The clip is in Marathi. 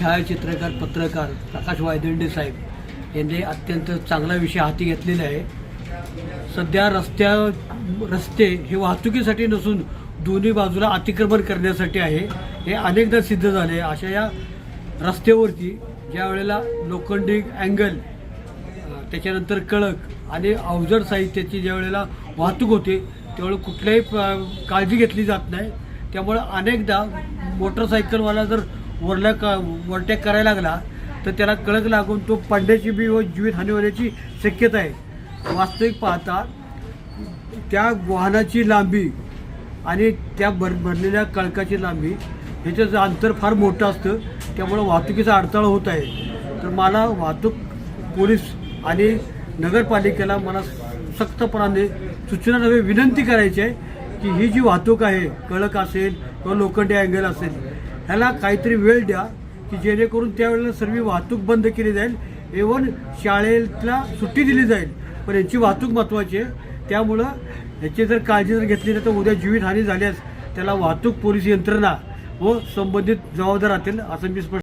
छायाचित्रकार पत्रकार प्रकाश वायदंडे साहेब यांनी अत्यंत चांगला विषय हाती घेतलेला आहे। सध्या रस्ते हे वाहतुकीसाठी नसून दोन्ही बाजूला अतिक्रमण करण्यासाठी आहे। हे अनेकदा सिद्ध झाले। अशा या रस्त्यावरती ज्या वेळेला लोखंडी अँगल त्याच्यानंतर कळक आणि अवजड साहित्याची ज्या वेळेला वाहतूक होते त्यावेळी कुठल्याही काळजी घेतली जात नाही। त्यामुळे अनेकदा मोटरसायकलवाला जर ओव्हरटेक करायला लागला तर त्याला कळक लागून तो पडण्याची बी व जीवितहानी होण्याची शक्यता आहे। वास्तविक पाहता त्या वाहनाची लांबी आणि त्या भरलेल्या कळकाची लांबी ह्याचं अंतर फार मोठं असतं, त्यामुळे वाहतुकीचा अडथळा होत आहे। तर मला वाहतूक पोलीस आणि नगरपालिकेला मला सक्तपणाने सूचना नव्हे विनंती करायची आहे की ही जी वाहतूक आहे, कळक असेल किंवा लोखंडी अँगल असेल, ह्याला काहीतरी वेळ द्या की जेणेकरून त्यावेळेला सर्व वाहतूक बंद केली जाईल। इव्हन शाळेला सुट्टी दिली जाईल, पण यांची वाहतूक महत्त्वाची आहे। त्यामुळं ह्याची जर काळजी जर घेतली नाही तर उद्या जीवितहानी झाल्यास त्याला वाहतूक पोलीस यंत्रणा व संबंधित जबाबदार राहतील असं मी स्पष्ट